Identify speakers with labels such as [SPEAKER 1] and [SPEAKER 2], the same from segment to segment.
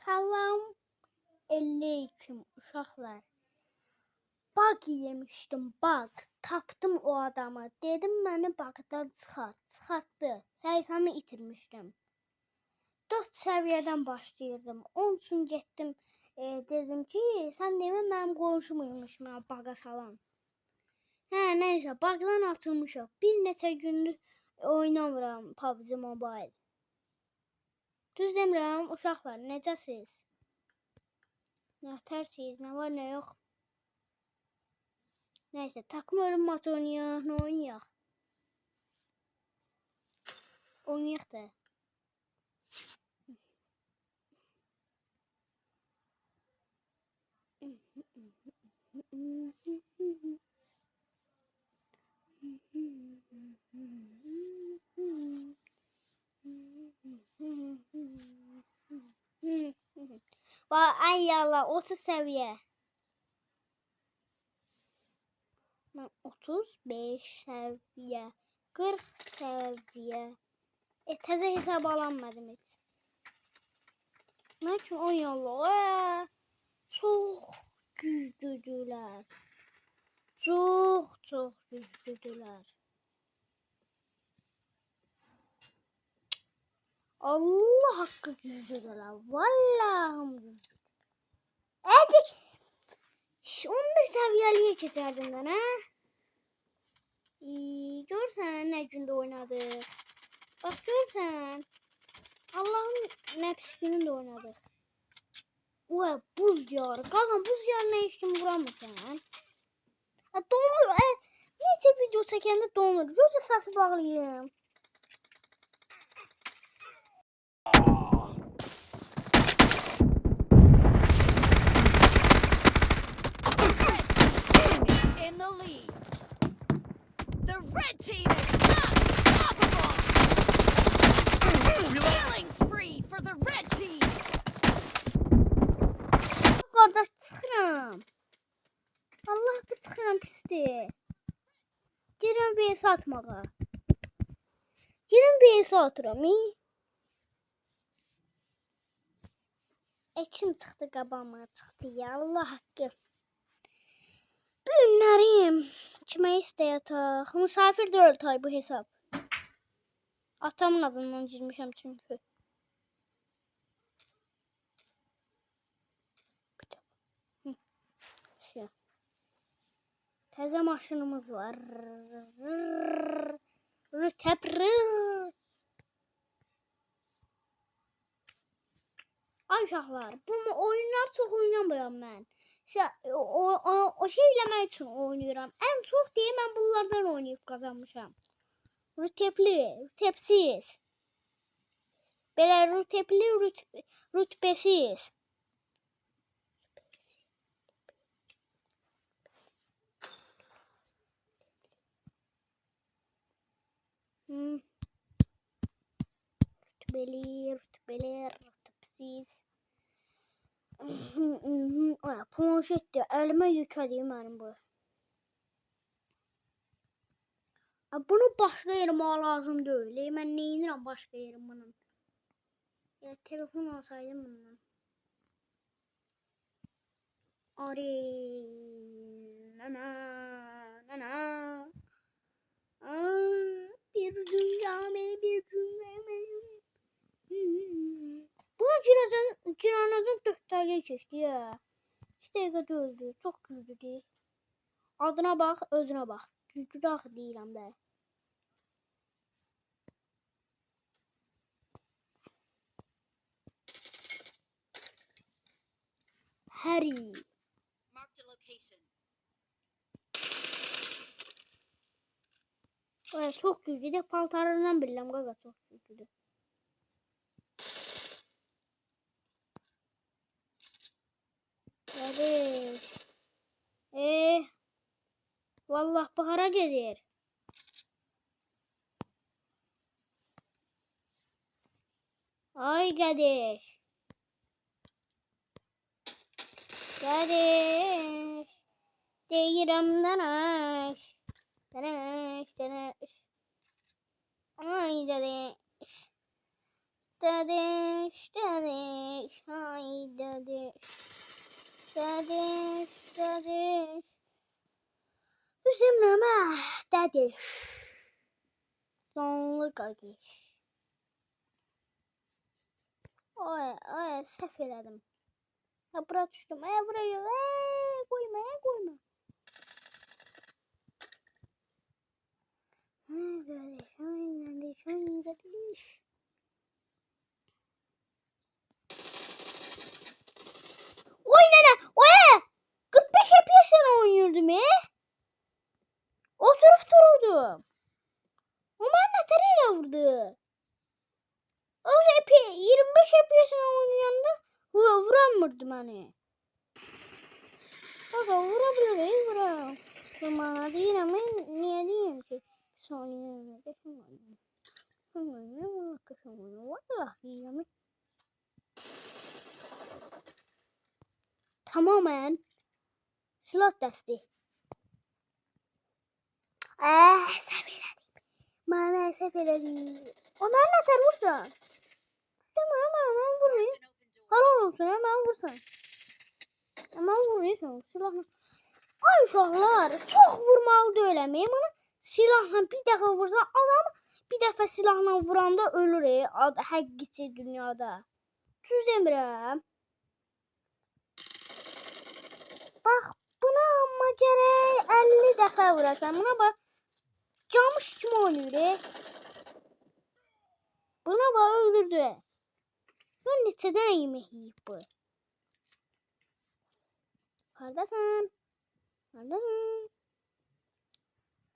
[SPEAKER 1] Salam aleyküm uşaqlar. Bug yemişdim, bug. Tapdım o adamı. Dedim beni bug'dan çıxart. Çıxartdı. Səhifəmi itirmişdim. 4 səviyyədən başlayırdım. Onun üçün getdim. Dedim ki, sən demə mənim qonşumuymuş mənə bug'a salan. Neysə, bug'dan açılmışam. Bir neçə gündür oynamıram PUBG Mobile. Düz demirəm uşaqlar, necəsiz? Nətərsiniz? Nə var, nə yox? Neyse, takım ölüm maçı oynayaq, nə oynayaq? Oynayaq da. Ay yallah, 30 seviye. Ben 35 seviye. 40 seviye. Təzə hesab alanmadım heç. Nə üçün ay yallah? Çox güclüdülər. Çox güclüdülər. Allah haqqı güclüdülər. Vallahi güclü. Hadi 11 səviyyəliyə keçərdim mən, hə? Görsən nə gündə oynadık. Bax görsən. Allah'ın nə pis günündə oynadık. Oy, buz diyarı. Qazan, buz diyarına heç kim vuramırsan. Donur. Necə video çəkəndə donur. Gözə səsi bağlayayım.
[SPEAKER 2] In the lead. The red team is unstoppable. Killing spree for the red team.
[SPEAKER 1] Qardaş çıxıram. Allah haqqı çıxıram pisdir. Girəm VS atmağa. Girəm VS atıram. Kim çıxdı qabağıma çıxdı ya Allah haqqı. Bu günlərim kimə istəyətək. Misafir deyil tay bu hesab. Atamın adından girmişəm çünki. Təzə maşınımız var. Ay uşaqlar, bu oyunlar çox oynamıram mən. O şey eləmək üçün oynayıram. Ən çox deyə mən bunlardan oynayıb qazanmışam. Rütbeli, rütbesiz. Belə rütbeli, rütbesiz. Rütbeli, rütbesiz. Planşetdir, əlimə yüklədim mənim bu. Bunu başqa yerimə lazım deyil. Mən neyinirəm başqa yerim bunun? Telefon alsaydım bundan. Ari, nana. Bir dünya beni bir dünya beni. Bu ciranızın 4 dəqiqə keçdi ya. 2 dəqiqə öldü. Çox güclüdür. Adına bax, özünə bax. Güclü axı deyirəm də. Harry.
[SPEAKER 2] Marked a location.
[SPEAKER 1] Çok güçlü. Paltarından bilirəm qaqa çox güçlüdür. Hadi. Vallahi bahara gelir. Ay kardeş. Kardeş. Deyirəm danaş. Danaş. Ay dadaş. Dadaş. Ay Ay dedi. Dedi. Üzüm ama dedi. Sonlu kardeş. Ay səhv elədim. Ha bura düşdüm. Buraya. Koyma. Oy nene. Oy. 45 FPS'le oynuyordum ya. Oturup dururdum. Ama anahtarıyla vurdu. O 25 FPS'le oynayanda vuramırdım hani. Baka vurabiliriz vuram. Bana değil ama niye diyeyim ki? Saniye vallahi tamamen silah dəsti. Səhv elədim. Mənə səhv elədim. Ona nə tər vursan? Tamam, mən vurayım. Halal olsun, mən vursan. Mən vurayım silahla. Ay uşaqlar, çox vurmalı deyiləm. Bunu silahla bir dəfə vursan adamı bir dəfə silahla vuranda ölür. Həqiqi dünyada. Düz demirəm. Bax, buna amma gərək 50 dəfə vurasan. Buna bax, camış kimi oynayır. Buna bax, öldürdü. Mən neçədən yemək yiyib bu? Qardaşım.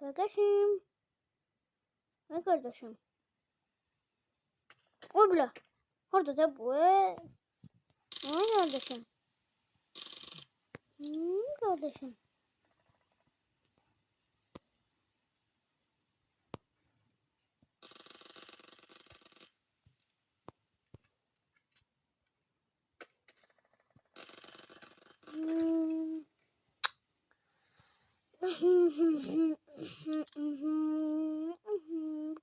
[SPEAKER 1] Kardeşim. Ne kardeşim? O bile. Orada da bu. Ne kardeşim? Kardeşim.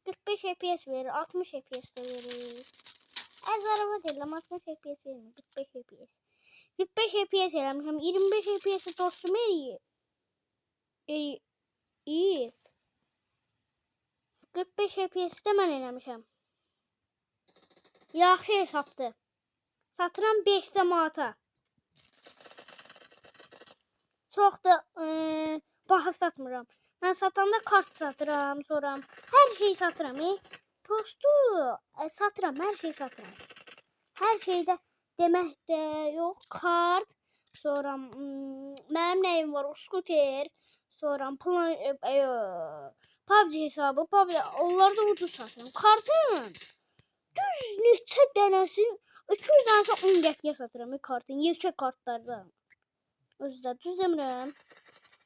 [SPEAKER 1] ...45 FPS verir, 60 FPS de verir. Az araba değil ama 60 FPS verir, 45 FPS. 45 FPS eləmişəm, 25 FPS dostum eləyir. İyi. 45 FPS də mən eləmişəm. Yaxşı hesabdır. Satıram 5 manata. Çox da baha satmıram. Mən satanda kart satıram, sonra hər şey satıram. Postu satıram, hər şey satıram. Hər şeydə demək də yox, kart, sonra mənim nəyim var, skuter, sonra PUBG hesabı, onları da ucuz satıram. Kartın düz neçə dənəsin, 200 dənəsi 10 qəpiyə satıram kartın, yekə kartlardan. Özdə düz demirəm.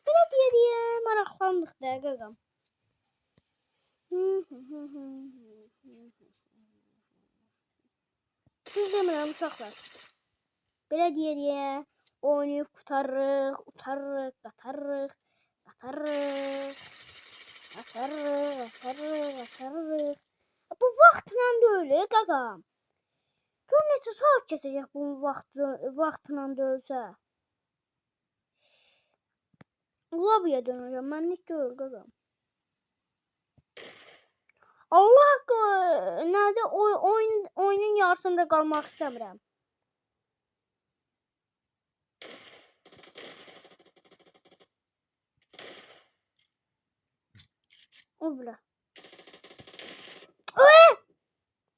[SPEAKER 1] Belə deyək, maraqlandıq da qaqam. Düz demirəm uşaqlar. Belə deyək, oynayıb qutarırıq, utarırıq, qatarırıq. Bu vaxtla deyil, qaqam. Gör neçə saat keçəcək bu vaxtla döyülsə. Lobby'ye döneceğim. Ben hiç değil kızım. Allah hakkı nerede oyunun yarısında kalmak istemiyorum. O bile.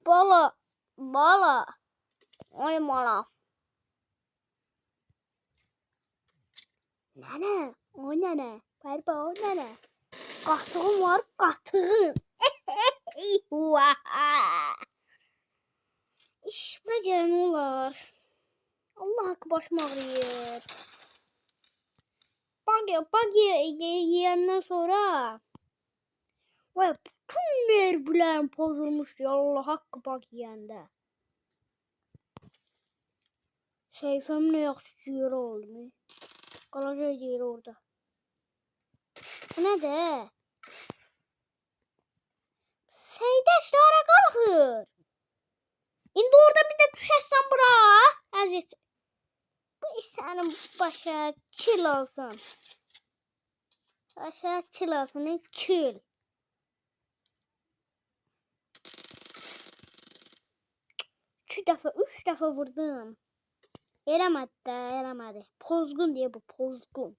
[SPEAKER 1] Bala. Ay mala. Nene. O nene. Berba o nene. Qahtığım var, qahtığım. İş bura gələn olar. Allah haqqı başım ağrıyır. Bug yiyəndən sonra vay bütün nervlərim pozulmuşdu. Allah haqqı bug yiyəndə. Seyfəm nə yaxşı yeri oldu. Qalacaq yeri orada. Bu nədir? Seydaşlara qalxır. İndi orada bir də düşəsən bura. əziyyət. Bu iş sənin başa kil olsun. Başa kil olsun, kil. İki dəfə, üç dəfə vurdum. Eləmədi də, eləmədi. Pozğun deyə bu, pozğun.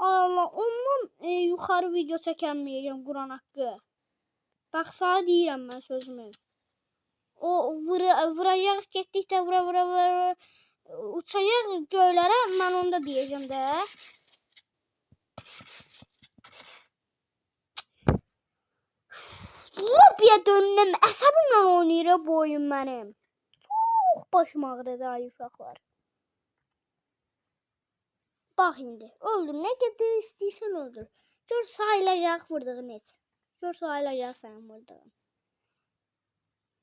[SPEAKER 1] Allah, ondan yuxarı video çəkəməyəcəm Quran haqqı. Bax, sana deyirəm mən sözümü. O vuracaq, getdikcə vura. Uçacaq göylərə, mən onda deyəcəm də. Lobiyə dönürəm, əsəbimlə oynayır bu oyun mənim. Çox başım ağrıdı ay uşaqlar. Bax indi, öldür, nə qədər istəyirsən öldür. Gör sayılacaq vurduğun heç. Gör sayılacaq sənin vurduğun.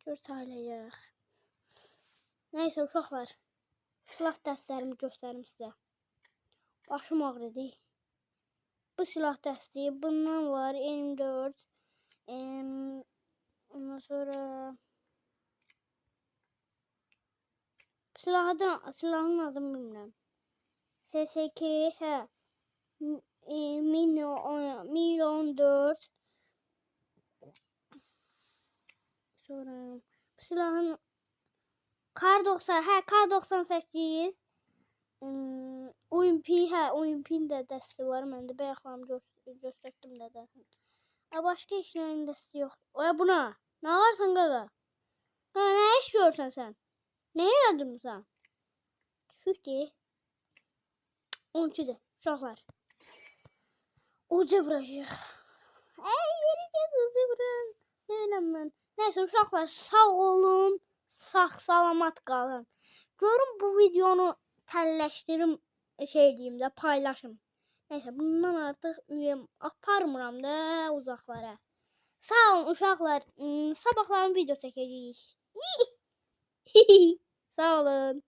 [SPEAKER 1] Gör sayılacaq. Nəysə uşaqlar, silah dəstlərimi göstərim sizə. Başım ağrıdı. Bu silah dəsti, bundan var M4. Ondan sonra silahın adını bilmirəm. SSK, hə. Mini 14. Sonra bu silahın Kar-90, hə, Kar-98. UMP, hə, UMP-nin də dəsti var. Mən də bayaqlarımı göstərdim də dəstini. Başqa işlərin dəsti yox. Oya buna, nə varsan qaqa? Qaqa, nə iş görsən sən? Nə yaradırmısan? Düşük deyil. 12'dir, uşaqlar. Uca vuracaq. Yeri gəl, uca vuraq. Deyiləm mən. Nəysə, uşaqlar, sağ olun, sağ-salamat qalın. Görün bu videonu təlləşdirim, deyim də, paylaşım. Nəysə, bundan artıq aparmıram da uzaqlara. Sağ olun uşaqlar, sabahların video çəkəcəyik. Sağ olun.